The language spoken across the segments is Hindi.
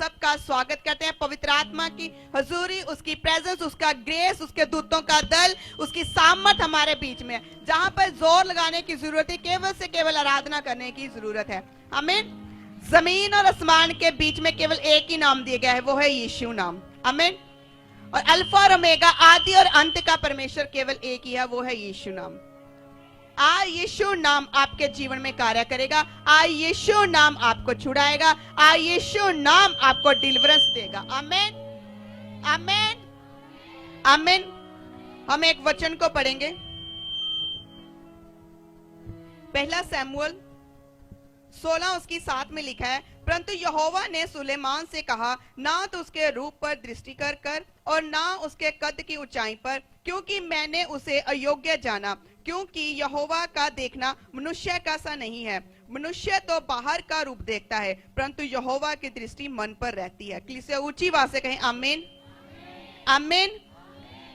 सबका स्वागत करते हैं पवित्र आत्मा की हजूरी, उसकी प्रेजेंस, उसका ग्रेस, उसके दूतों का दल, उसकी सामर्थ हमारे बीच में, जहां पर जोर लगाने की जरूरत है, केवल से केवल आराधना करने की जरूरत है। आमीन। जमीन और आसमान के बीच में केवल एक ही नाम दिया गया है, वो है यीशु नाम। आमीन। और अल्फा और ओमेगा, आदि और अंत का परमेश्वर केवल एक ही है, वो है यीशु नाम। आ यीशु नाम आपके जीवन में कार्य करेगा। आ यीशु नाम आपको छुड़ाएगा। आ यीशु नाम आपको डिलीवरेंस देगा। आमीन, आमीन, आमीन। हम एक वचन को पढ़ेंगे, पहला शमूएल 16 उसकी 7 में लिखा है, परंतु यहोवा ने सुलेमान से कहा, ना तो उसके रूप पर दृष्टि कर और ना उसके कद की ऊंचाई पर, क्योंकि मैंने उसे अयोग्य जाना। क्योंकि यहोवा का देखना मनुष्य का सा नहीं है। मनुष्य तो बाहर का रूप देखता है, परंतु यहोवा की दृष्टि मन पर रहती है। किसी ऊंची आवाज से कहें आमीन, आमीन।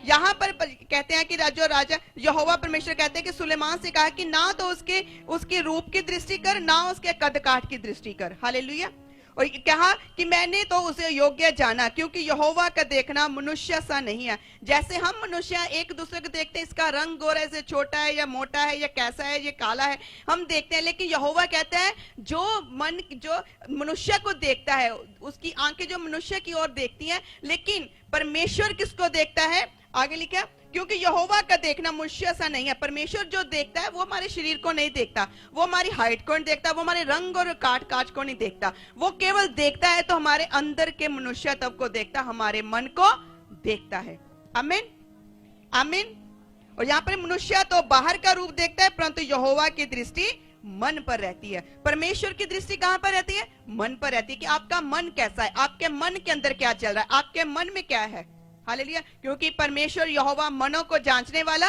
यहाँ पर कहते हैं कि जो राजा यहोवा परमेश्वर कहते हैं कि सुलेमान से कहा कि ना तो उसके रूप की दृष्टि कर, ना उसके कद काठ की दृष्टि कर। हालेलुया। और कहा कि मैंने तो उसे योग्य जाना, क्योंकि यहोवा का देखना मनुष्य सा नहीं है। जैसे हम मनुष्य एक दूसरे को देखते हैं, इसका रंग गोरा है, छोटा है या मोटा है या कैसा है, ये काला है, हम देखते हैं। लेकिन यहोवा कहता है जो मनुष्य को देखता है, उसकी आंखें जो मनुष्य की ओर देखती हैं, लेकिन परमेश्वर किसको देखता है? आगे लिखा, क्योंकि यहोवा का देखना मनुष्य सा नहीं है। परमेश्वर जो देखता है वो हमारे शरीर को नहीं देखता, वो हमारी हाइट को नहीं देखता, वो हमारे रंग और काट को नहीं देखता। वो केवल देखता है तो हमारे अंदर के मनुष्य तब को देखता, हमारे मन को देखता है। आमीन, आमीन। और यहाँ पर मनुष्य तो बाहर का रूप देखता है, परंतु यहोवा की दृष्टि मन पर रहती है। परमेश्वर की दृष्टि कहां पर रहती है? मन पर रहती है। कि आपका मन कैसा है, आपके मन के अंदर क्या चल रहा है, आपके मन में क्या है। हालेलुया। क्योंकि परमेश्वर यहोवा मनों को जांचने वाला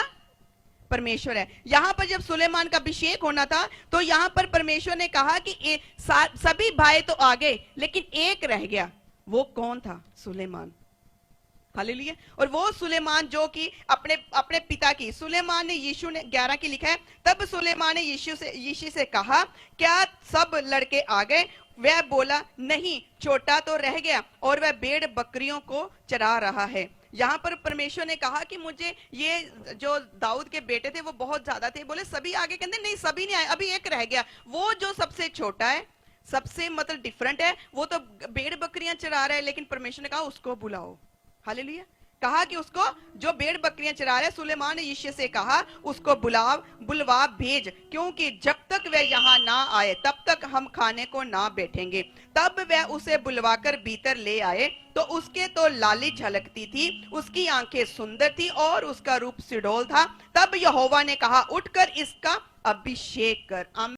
परमेश्वर है। यहां पर जब सुलेमान का अभिषेक होना था, तो यहां पर परमेश्वर ने कहा कि सभी भाई तो आ गए, लेकिन एक रह गया। वो कौन था? सुलेमान। हालेलुया। और वो सुलेमान जो कि अपने पिता की, सुलेमान ने यीशु ने 11 की लिखा है, तब सुलेमान ने यीशु से कहा, क्या सब लड़के आ गए? वह बोला, नहीं, छोटा तो रह गया और वह भेड़ बकरियों को चरा रहा है। यहाँ पर परमेश्वर ने कहा कि मुझे ये जो दाऊद के बेटे थे वो बहुत ज्यादा थे। बोले सभी आगे, कहते नहीं, सभी नहीं आए, अभी एक रह गया। वो जो सबसे छोटा है, सबसे मतलब डिफरेंट है, वो तो भेड़ बकरियां चरा रहा है, लेकिन परमेश्वर ने कहा उसको बुलाओ। हालेलुया। कहा कि उसको जो भेड़ बकरियां चरा रहा है, सुलेमान ने यीशु से कहा उसको बुलवा भेज, क्योंकि जब तक वह यहाँ ना आए तब तक हम खाने को ना बैठेंगे। तब वह उसे बुलवाकर भीतर ले आए, तो उसके तो लाली झलकती थी, उसकी आंखें सुंदर थी और उसका रूप सुडौल था। तब यहोवा ने कहा, उठकर इसका अभिषेक कर।